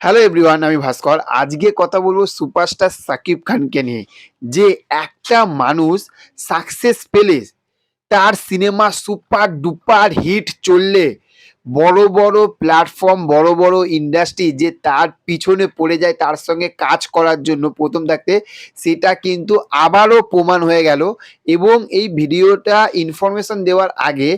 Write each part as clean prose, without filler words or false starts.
Hello everyone, আমি ভাস্কর। আজকে কথা বলবো সুপারস্টার সাকিব খানকে নিয়ে। যে একটা মানুষ সাকসেস পেলে, তার সিনেমা সুপার ডুপার হিট চললে, বড় বড় প্ল্যাটফর্ম, বড় বড় ইন্ডাস্ট্রি যে তার পিছনে পড়ে যায় তার সঙ্গে কাজ করার জন্য প্রথম থাকতে, সেটা কিন্তু আবারও প্রমাণ হয়ে গেল। এবং এই ভিডিওটা ইনফরমেশন দেওয়ার আগে,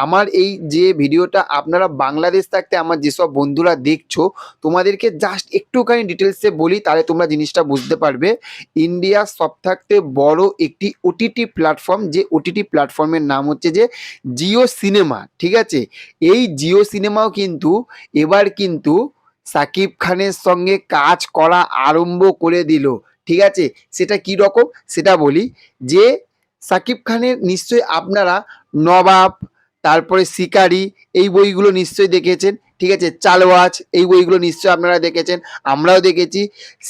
আমার এই যে ভিডিওটা আপনারা বাংলাদেশ থাকতে আমার যেসব বন্ধুরা দেখছো, তোমাদেরকে জাস্ট একটুখানি ডিটেলসে বলি, তাহলে তোমরা জিনিসটা বুঝতে পারবে। ইন্ডিয়ার সব থাকতে বড় একটি ওটিটি প্ল্যাটফর্ম, যে ওটিটি প্ল্যাটফর্মের নাম হচ্ছে যে জিও সিনেমা, ঠিক আছে? এই জিও সিনেমাও কিন্তু এবার কিন্তু সাকিব খানের সঙ্গে কাজ করা আরম্ভ করে দিল, ঠিক আছে? সেটা কি রকম সেটা বলি। যে সাকিব খানের নিশ্চয়ই আপনারা নবাব, তারপরে শিকারি, এই বইগুলো নিশ্চয়ই দেখেছেন, ঠিক আছে? চালওয়াজ, এই বইগুলো নিশ্চয়ই আপনারা দেখেছেন, আমরাও দেখেছি।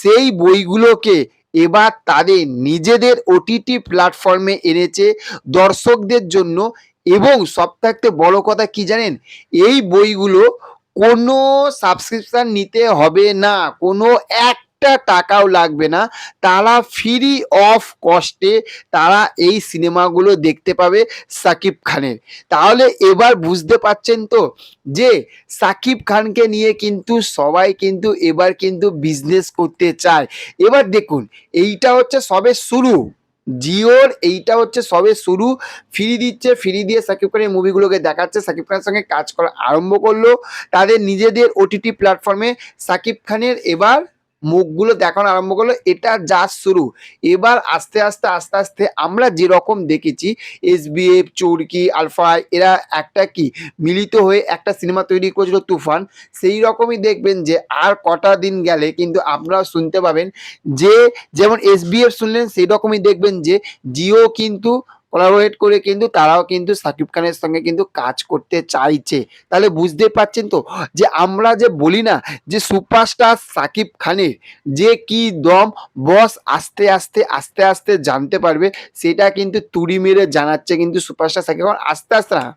সেই বইগুলোকে এবার তাদের নিজেদের ওটিটি প্ল্যাটফর্মে এনেছে দর্শকদের জন্য। এবং সব থাকতে বড় কথা কি জানেন, এই বইগুলো কোনো সাবস্ক্রিপশন নিতে হবে না, কোনো একটা টাকাও লাগবে না। তারা ফ্রি অফ কস্টে তারা এই সিনেমাগুলো দেখতে পাবে সাকিব খানের। তাহলে এবার বুঝতে পারছেন তো যে সাকিব খানকে নিয়ে কিন্তু সবাই কিন্তু এবার কিন্তু বিজনেস করতে চায়। এবার দেখুন, এইটা হচ্ছে সবে শুরু। জিওর এইটা হচ্ছে সবে শুরু। ফ্রি দিচ্ছে, ফ্রি দিয়ে সাকিব খানের মুভিগুলোকে দেখাচ্ছে, সাকিব খানের সঙ্গে কাজ করা আরম্ভ করলো তাদের নিজেদের ওটিটি প্ল্যাটফর্মে। সাকিব খানের এবার মুখগুলো দেখানো আরম্ভ করলো, এটা জাস্ট শুরু। এবার আস্তে আস্তে আস্তে আস্তে আমরা যেরকম দেখেছি এসবিএফ, চরকি, আলফা, এরা একটা কি মিলিত হয়ে একটা সিনেমা তৈরি করেছিল তুফান। সেই রকমই দেখবেন যে আর কটা দিন গেলে কিন্তু আপনারা শুনতে পাবেন যে, যেমন এসবিএফ শুনলেন, সেই রকমই দেখবেন যে জিও কিন্তু কোলাবোরেট করে কিন্তু তারাও কিন্তু সাকিব খানের সঙ্গে কিন্তু কাজ করতে চাইছে। তাহলে বুঝতে পারছেন তো যে আমরা যে বলি না যে সুপারস্টার সাকিব খানের যে কি দম, বস আস্তে আস্তে আস্তে আস্তে জানতে পারবে। সেটা কিন্তু তুড়ি মেরে জানাচ্ছে কিন্তু সুপারস্টার সাকিব খান, আস্তে আস্তে না,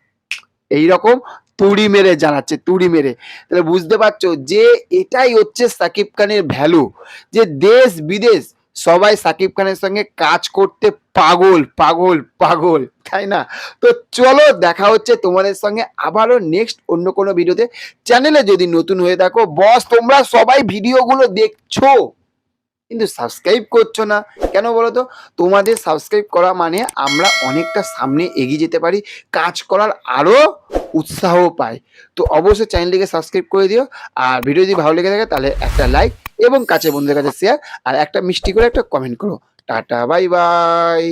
এইরকম তুড়ি মেরে জানাচ্ছে, তুড়ি মেরে। তাহলে বুঝতে পারছো যে এটাই হচ্ছে সাকিব খানের ভ্যালু, যে দেশ বিদেশ সবাই সাকিব খানের সঙ্গে কাজ করতে পাগল পাগল পাগল, তাই না? তো চলো, দেখা হচ্ছে তোমাদের সঙ্গে আবারও নেক্সট অন্য কোনো ভিডিওতে। চ্যানেলে যদি নতুন হয়ে থাকো, বস তোমরা সবাই ভিডিওগুলো দেখছো কিন্তু সাবস্ক্রাইব করছো না, কেন বলো তো? তোমাদের সাবস্ক্রাইব করা মানে আমরা অনেকটা সামনে এগিয়ে যেতে পারি, কাজ করার আরো উৎসাহ পাই। তো অবশ্যই চ্যানেলটিকে সাবস্ক্রাইব করে দিও। আর ভিডিও যদি ভালো লেগে থাকে তাহলে একটা লাইক এবং কাছে বন্ধুদের কাছে শেয়ার, আর একটা মিষ্টি করে একটা কমেন্ট করো। Tata, bye bye.